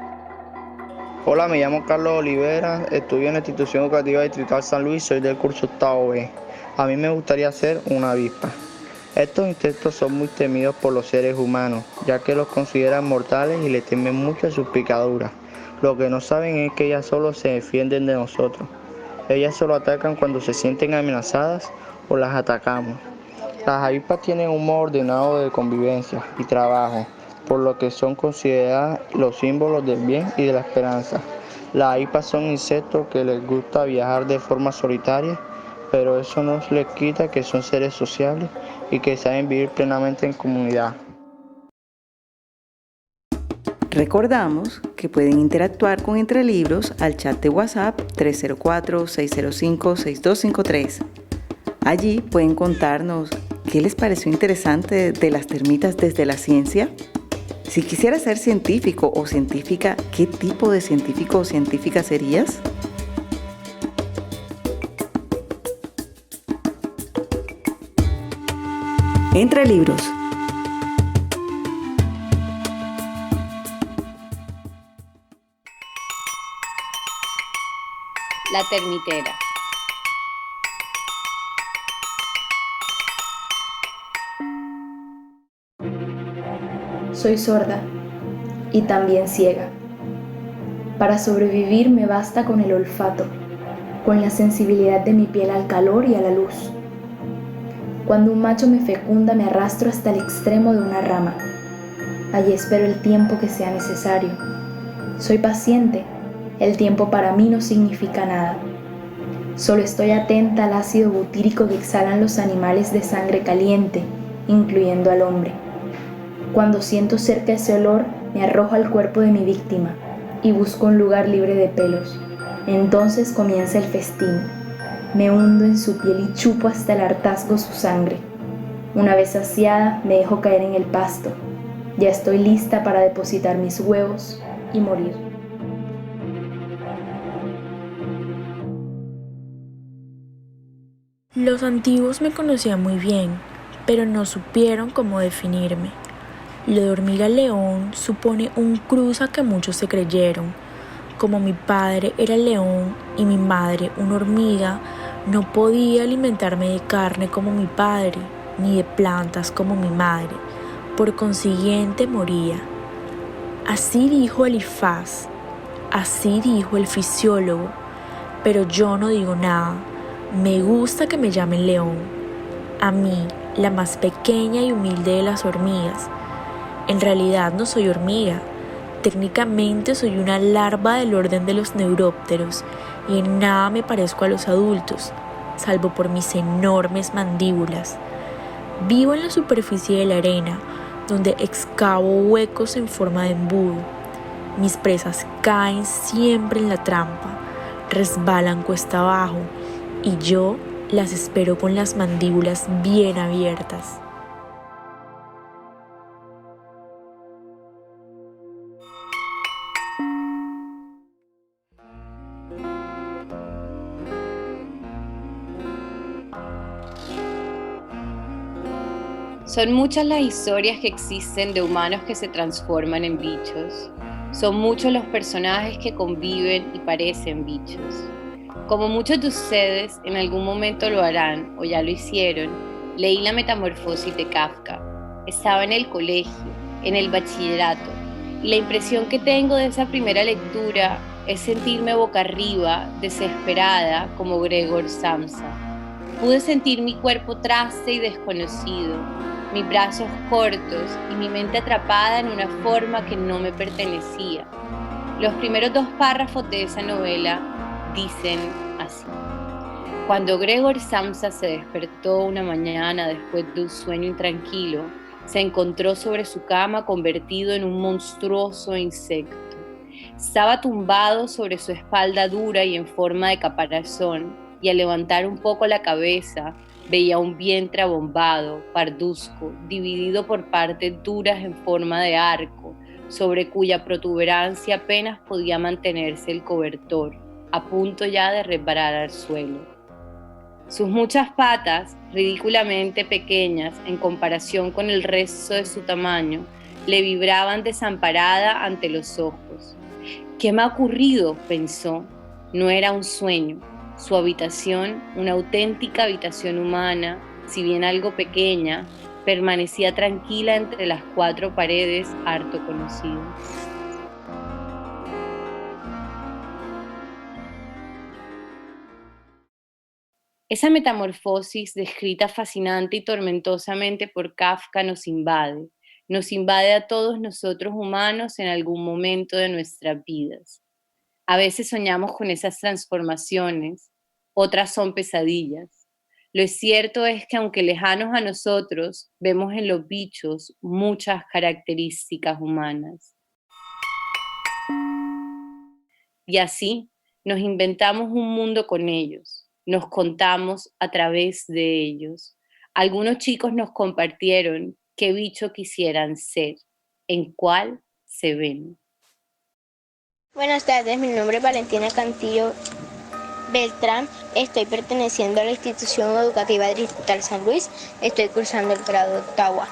Hola, me llamo Carlos Olivera, estudio en la institución educativa distrital San Luis, soy del curso octavo B. A mí me gustaría ser una avispa. Estos insectos son muy temidos por los seres humanos, ya que los consideran mortales y le temen mucho a sus picaduras. Lo que no saben es que ellas solo se defienden de nosotros. Ellas solo atacan cuando se sienten amenazadas o las atacamos. Las avispas tienen un modo ordenado de convivencia y trabajo, por lo que son consideradas los símbolos del bien y de la esperanza. Las avispas son insectos que les gusta viajar de forma solitaria, pero eso no les quita que son seres sociables y que saben vivir plenamente en comunidad. Recordamos que pueden interactuar con Entre Libros al chat de WhatsApp 304-605-6253. Allí pueden contarnos qué les pareció interesante de las termitas desde la ciencia. Si quisieras ser científico o científica, ¿qué tipo de científico o científica serías? Entre Libros. La termitera. Soy sorda y también ciega. Para sobrevivir me basta con el olfato, con la sensibilidad de mi piel al calor y a la luz. Cuando un macho me fecunda me arrastro hasta el extremo de una rama. Allí espero el tiempo que sea necesario. Soy paciente. El tiempo para mí no significa nada. Solo estoy atenta al ácido butírico que exhalan los animales de sangre caliente, incluyendo al hombre. Cuando siento cerca ese olor, me arrojo al cuerpo de mi víctima y busco un lugar libre de pelos. Entonces comienza el festín. Me hundo en su piel y chupo hasta el hartazgo su sangre. Una vez saciada, me dejo caer en el pasto. Ya estoy lista para depositar mis huevos y morir. Los antiguos me conocían muy bien, pero no supieron cómo definirme. Lo de hormiga león supone un cruza que muchos se creyeron. Como mi padre era el león y mi madre una hormiga, no podía alimentarme de carne como mi padre, ni de plantas como mi madre. Por consiguiente moría. Así dijo Elifaz, así dijo el fisiólogo, pero yo no digo nada. Me gusta que me llamen león. A mí, la más pequeña y humilde de las hormigas. En realidad no soy hormiga. Técnicamente soy una larva del orden de los neurópteros y en nada me parezco a los adultos, salvo por mis enormes mandíbulas. Vivo en la superficie de la arena, donde excavo huecos en forma de embudo. Mis presas caen siempre en la trampa, resbalan cuesta abajo y yo las espero con las mandíbulas bien abiertas. Son muchas las historias que existen de humanos que se transforman en bichos. Son muchos los personajes que conviven y parecen bichos. Como muchos de ustedes en algún momento lo harán o ya lo hicieron, leí La Metamorfosis de Kafka. Estaba en el colegio, en el bachillerato, y la impresión que tengo de esa primera lectura es sentirme boca arriba, desesperada, como Gregor Samsa. Pude sentir mi cuerpo traste y desconocido, mis brazos cortos y mi mente atrapada en una forma que no me pertenecía. Los primeros 2 párrafos de esa novela dicen así: cuando Gregor Samsa se despertó una mañana después de un sueño intranquilo, se encontró sobre su cama convertido en un monstruoso insecto. Estaba tumbado sobre su espalda dura y en forma de caparazón, y al levantar un poco la cabeza, veía un vientre abombado, parduzco, dividido por partes duras en forma de arco, sobre cuya protuberancia apenas podía mantenerse el cobertor, a punto ya de resbalar al suelo. Sus muchas patas, ridículamente pequeñas en comparación con el resto de su tamaño, le vibraban desamparada ante los ojos. ¿Qué me ha ocurrido?, pensó. No era un sueño. Su habitación, una auténtica habitación humana, si bien algo pequeña, permanecía tranquila entre las 4 paredes harto conocidas. Esa metamorfosis, descrita fascinante y tormentosamente por Kafka, nos invade a todos nosotros humanos en algún momento de nuestras vidas. A veces soñamos con esas transformaciones, otras son pesadillas. Lo cierto es que aunque lejanos a nosotros, vemos en los bichos muchas características humanas. Y así nos inventamos un mundo con ellos, nos contamos a través de ellos. Algunos chicos nos compartieron qué bicho quisieran ser, en cuál se ven. Buenas tardes, mi nombre es Valentina Cantillo Beltrán, estoy perteneciendo a la institución educativa distrital San Luis, estoy cursando el grado 8º.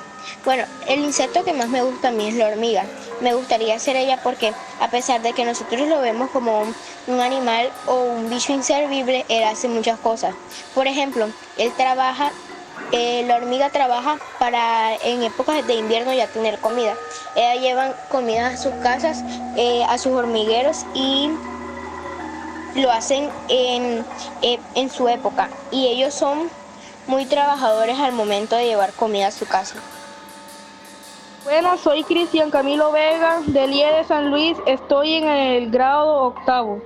Bueno, el insecto que más me gusta a mí es la hormiga. Me gustaría ser ella porque a pesar de que nosotros lo vemos como un animal o un bicho inservible, él hace muchas cosas. Por ejemplo, la hormiga trabaja para en épocas de invierno ya tener comida. Ellas llevan comida a sus casas, a sus hormigueros y lo hacen en su época. Y ellos son muy trabajadores al momento de llevar comida a su casa. Buenas, soy Cristian Camilo Vega, del IE de San Luis, estoy en el grado 8º.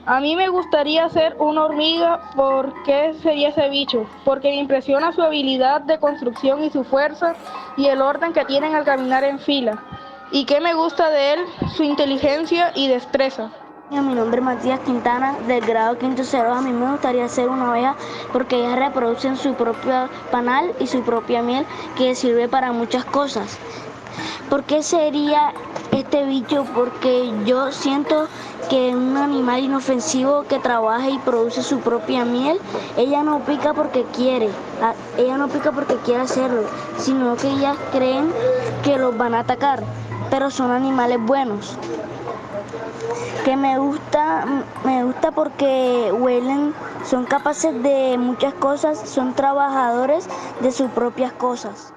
A mí me gustaría ser una hormiga. ¿Por qué sería ese bicho? Porque me impresiona su habilidad de construcción y su fuerza y el orden que tienen al caminar en fila. ¿Y qué me gusta de él? Su inteligencia y destreza. Mi nombre es Matías Quintana, del grado 5.0. A mí me gustaría ser una abeja porque ellas reproducen su propio panal y su propia miel que sirve para muchas cosas. ¿Por qué sería este bicho? Porque yo siento que es un animal inofensivo que trabaja y produce su propia miel. Ella no pica porque quiere hacerlo, sino que ellas creen que los van a atacar, pero son animales buenos. Que me gusta porque huelen, son capaces de muchas cosas, son trabajadores de sus propias cosas.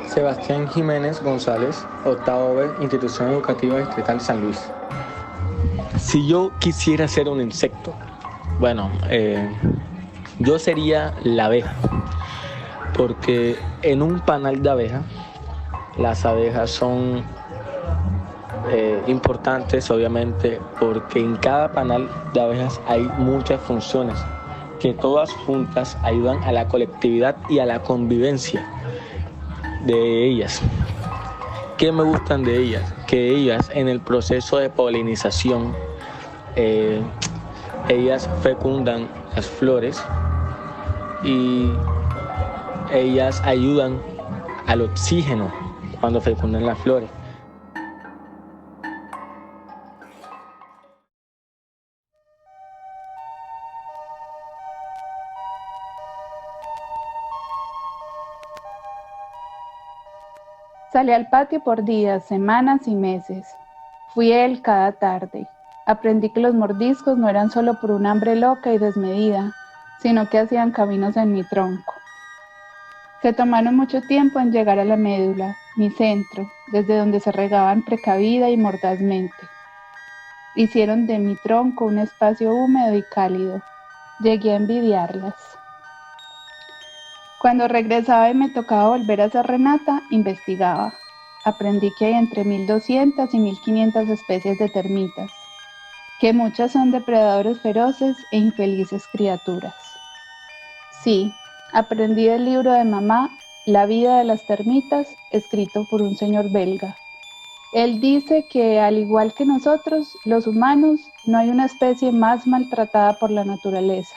Sebastián Jiménez González, 8º B, Institución Educativa Distrital San Luis. Si yo quisiera ser un insecto, yo sería la abeja, porque en un panal de abejas, las abejas son importantes, obviamente, porque en cada panal de abejas hay muchas funciones que todas juntas ayudan a la colectividad y a la convivencia de ellas. ¿Qué me gustan de ellas? Que ellas en el proceso de polinización, ellas fecundan las flores y ellas ayudan al oxígeno cuando fecundan las flores. Salí al patio por días, semanas y meses. Fui él cada tarde. Aprendí que los mordiscos no eran solo por un hambre loca y desmedida, sino que hacían caminos en mi tronco. Se tomaron mucho tiempo en llegar a la médula, mi centro, desde donde se regaban precavida y mordazmente. Hicieron de mi tronco un espacio húmedo y cálido. Llegué a envidiarlas. Cuando regresaba y me tocaba volver a ser Renata, investigaba. Aprendí que hay entre 1.200 y 1.500 especies de termitas, que muchas son depredadores feroces e infelices criaturas. Sí, aprendí del libro de mamá, La vida de las termitas, escrito por un señor belga. Él dice que, al igual que nosotros, los humanos, no hay una especie más maltratada por la naturaleza.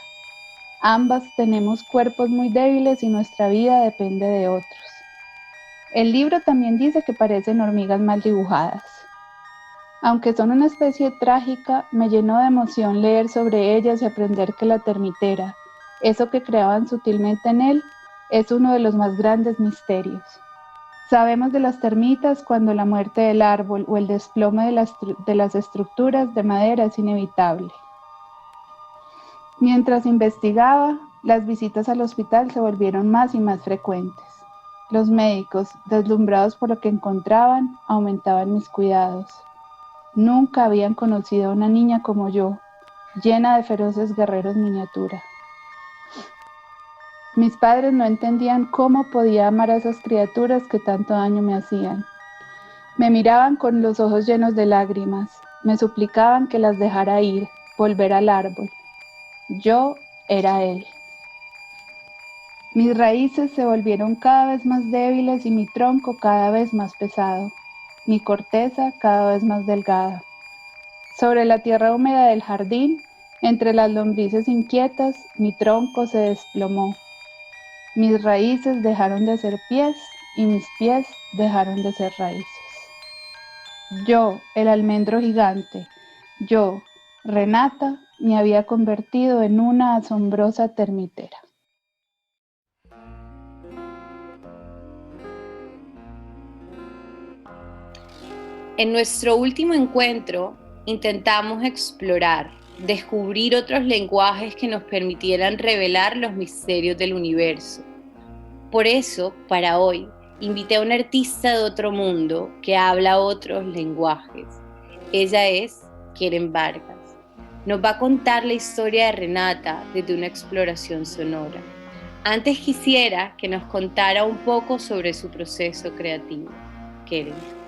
Ambas tenemos cuerpos muy débiles y nuestra vida depende de otros. El libro también dice que parecen hormigas mal dibujadas. Aunque son una especie trágica, me llenó de emoción leer sobre ellas y aprender que la termitera, eso que creaban sutilmente en él, es uno de los más grandes misterios. Sabemos de las termitas cuando la muerte del árbol o el desplome de las estructuras de madera es inevitable. Mientras investigaba, las visitas al hospital se volvieron más y más frecuentes. Los médicos, deslumbrados por lo que encontraban, aumentaban mis cuidados. Nunca habían conocido a una niña como yo, llena de feroces guerreros miniatura. Mis padres no entendían cómo podía amar a esas criaturas que tanto daño me hacían. Me miraban con los ojos llenos de lágrimas, me suplicaban que las dejara ir, volver al árbol. Yo era él. Mis raíces se volvieron cada vez más débiles y mi tronco cada vez más pesado, mi corteza cada vez más delgada. Sobre la tierra húmeda del jardín, entre las lombrices inquietas, mi tronco se desplomó. Mis raíces dejaron de ser pies y mis pies dejaron de ser raíces. Yo, el almendro gigante, yo, Renata, me había convertido en una asombrosa termitera. En nuestro último encuentro intentamos explorar, descubrir otros lenguajes que nos permitieran revelar los misterios del universo. Por eso, para hoy, invité a una artista de otro mundo que habla otros lenguajes. Ella es Keren Vargas. Nos va a contar la historia de Renata desde una exploración sonora. Antes quisiera que nos contara un poco sobre su proceso creativo. Keren.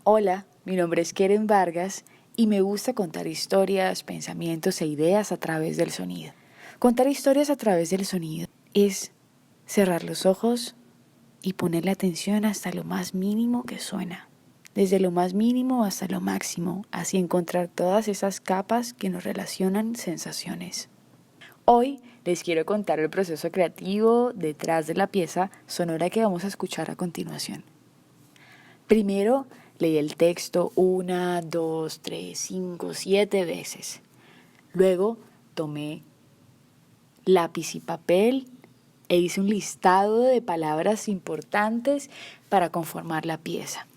Hola, mi nombre es Keren Vargas y me gusta contar historias, pensamientos e ideas a través del sonido. Contar historias a través del sonido es cerrar los ojos y poner la atención hasta lo más mínimo que suena, desde lo más mínimo hasta lo máximo, así encontrar todas esas capas que nos relacionan sensaciones. Hoy les quiero contar el proceso creativo detrás de la pieza sonora que vamos a escuchar a continuación. Primero, leí el texto 1, 2, 3, 5, 7 veces. Luego tomé lápiz y papel e hice un listado de palabras importantes para conformar la pieza.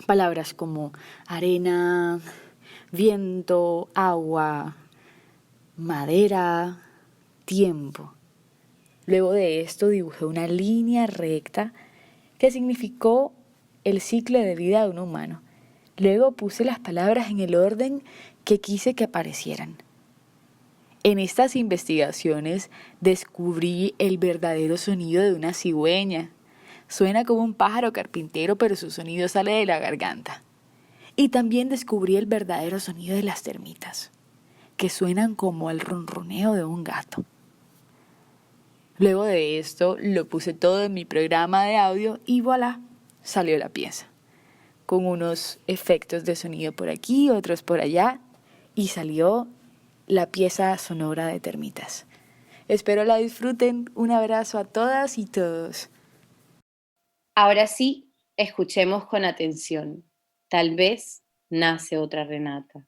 Palabras como arena, viento, agua, madera, tiempo. Luego de esto dibujé una línea recta que significó el ciclo de vida de un humano. Luego puse las palabras en el orden que quise que aparecieran. En estas investigaciones descubrí el verdadero sonido de una cigüeña. Suena como un pájaro carpintero, pero su sonido sale de la garganta. Y también descubrí el verdadero sonido de las termitas, que suenan como el ronroneo de un gato. Luego de esto lo puse todo en mi programa de audio y voilà, salió la pieza, con unos efectos de sonido por aquí, otros por allá, y salió la pieza sonora de Termitas. Espero la disfruten. Un abrazo a todas y todos. Ahora sí, escuchemos con atención. Tal vez nace otra Renata.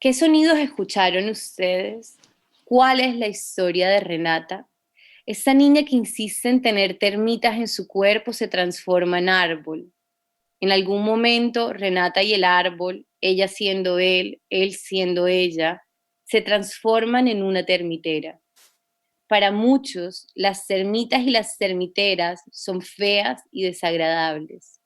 ¿Qué sonidos escucharon ustedes? ¿Cuál es la historia de Renata? Esa niña que insiste en tener termitas en su cuerpo se transforma en árbol. En algún momento, Renata y el árbol, ella siendo él siendo ella, se transforman en una termitera. Para muchos, las termitas y las termiteras son feas y desagradables.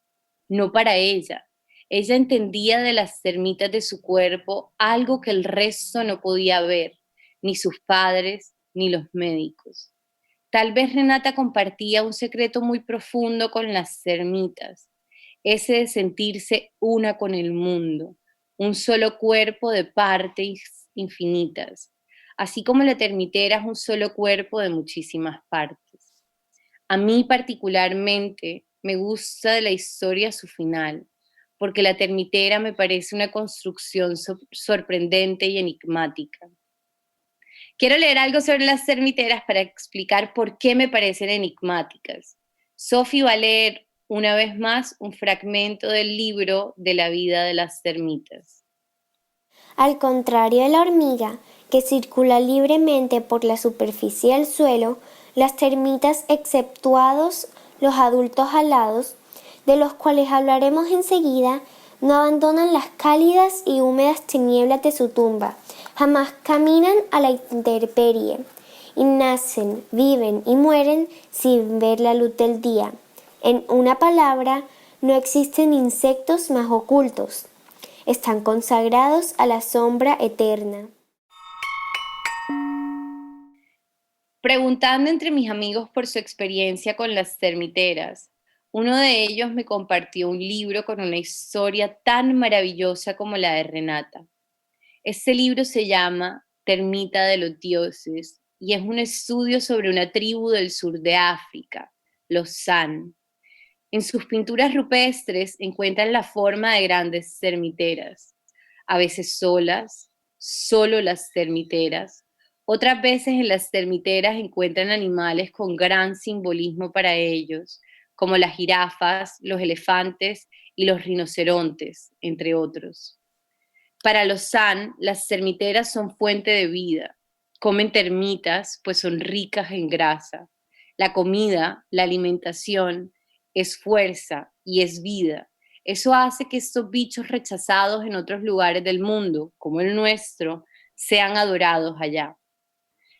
No para ella. Ella entendía de las termitas de su cuerpo algo que el resto no podía ver, ni sus padres, ni los médicos. Tal vez Renata compartía un secreto muy profundo con las termitas, ese de sentirse una con el mundo, un solo cuerpo de partes infinitas, así como la termitera es un solo cuerpo de muchísimas partes. A mí particularmente me gusta de la historia su final, porque la termitera me parece una construcción sorprendente y enigmática. Quiero leer algo sobre las termiteras para explicar por qué me parecen enigmáticas. Sophie va a leer una vez más un fragmento del libro de la vida de las termitas. Al contrario de la hormiga, que circula libremente por la superficie del suelo, las termitas, exceptuados los adultos alados, de los cuales hablaremos enseguida, no abandonan las cálidas y húmedas tinieblas de su tumba, jamás caminan a la intemperie, y nacen, viven y mueren sin ver la luz del día. En una palabra, no existen insectos más ocultos. Están consagrados a la sombra eterna. Preguntando entre mis amigos por su experiencia con las termiteras, uno de ellos me compartió un libro con una historia tan maravillosa como la de Renata. Este libro se llama Termita de los Dioses y es un estudio sobre una tribu del sur de África, los San. En sus pinturas rupestres encuentran la forma de grandes termiteras, a veces solas, solo las termiteras. Otras veces en las termiteras encuentran animales con gran simbolismo para ellos, como las jirafas, los elefantes y los rinocerontes, entre otros. Para los San, las termiteras son fuente de vida. Comen termitas, pues son ricas en grasa. La comida, la alimentación, es fuerza y es vida. Eso hace que estos bichos rechazados en otros lugares del mundo, como el nuestro, sean adorados allá.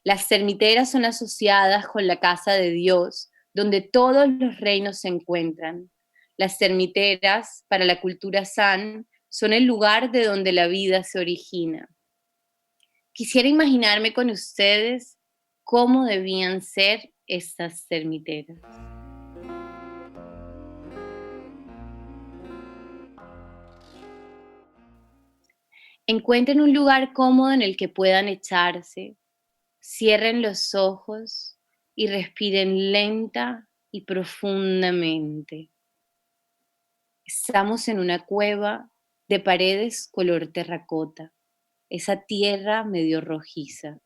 Las termiteras son asociadas con la casa de Dios, donde todos los reinos se encuentran. Las termiteras, para la cultura San, son el lugar de donde la vida se origina. Quisiera imaginarme con ustedes cómo debían ser estas termiteras. Encuentren un lugar cómodo en el que puedan echarse, cierren los ojos y respiren lenta y profundamente. Estamos en una cueva de paredes color terracota, esa tierra medio rojiza.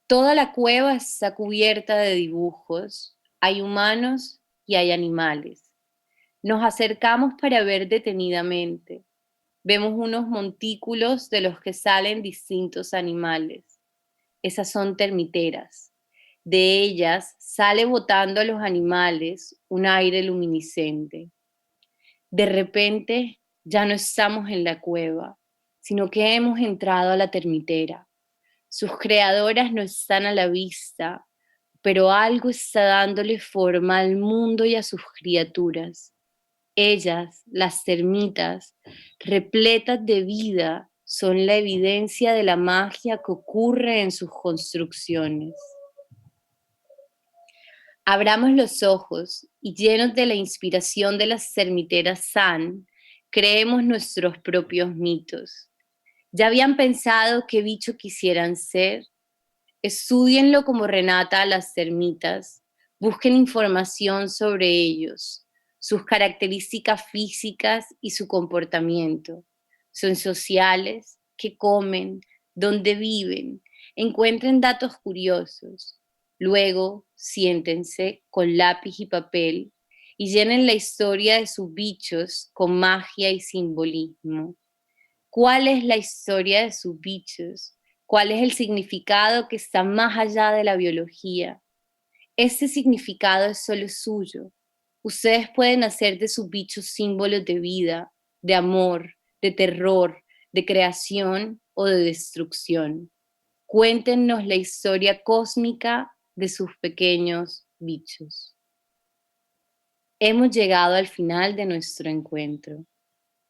Toda la cueva está cubierta de dibujos, hay humanos y hay animales. Nos acercamos para ver detenidamente. Vemos unos montículos de los que salen distintos animales. Esas son termiteras. De ellas sale botando a los animales un aire luminiscente. De repente ya no estamos en la cueva, sino que hemos entrado a la termitera. Sus creadoras no están a la vista, pero algo está dándole forma al mundo y a sus criaturas. Ellas, las termitas, repletas de vida, son la evidencia de la magia que ocurre en sus construcciones. Abramos los ojos y llenos de la inspiración de las termiteras San, creemos nuestros propios mitos. ¿Ya habían pensado qué bicho quisieran ser? Estúdienlo como Renata a las termitas, busquen información sobre ellos, sus características físicas y su comportamiento. Son sociales, qué comen, dónde viven, encuentren datos curiosos. Luego, siéntense con lápiz y papel y llenen la historia de sus bichos con magia y simbolismo. ¿Cuál es la historia de sus bichos? ¿Cuál es el significado que está más allá de la biología? Ese significado es solo suyo. Ustedes pueden hacer de sus bichos símbolos de vida, de amor, de terror, de creación o de destrucción. Cuéntenos la historia cósmica de sus pequeños bichos. Hemos llegado al final de nuestro encuentro.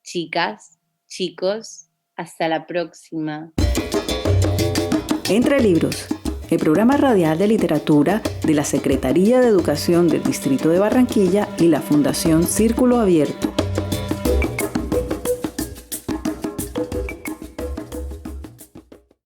Chicas, chicos, hasta la próxima. Entre Libros, el programa radial de literatura de la Secretaría de Educación del Distrito de Barranquilla y la Fundación Círculo Abierto.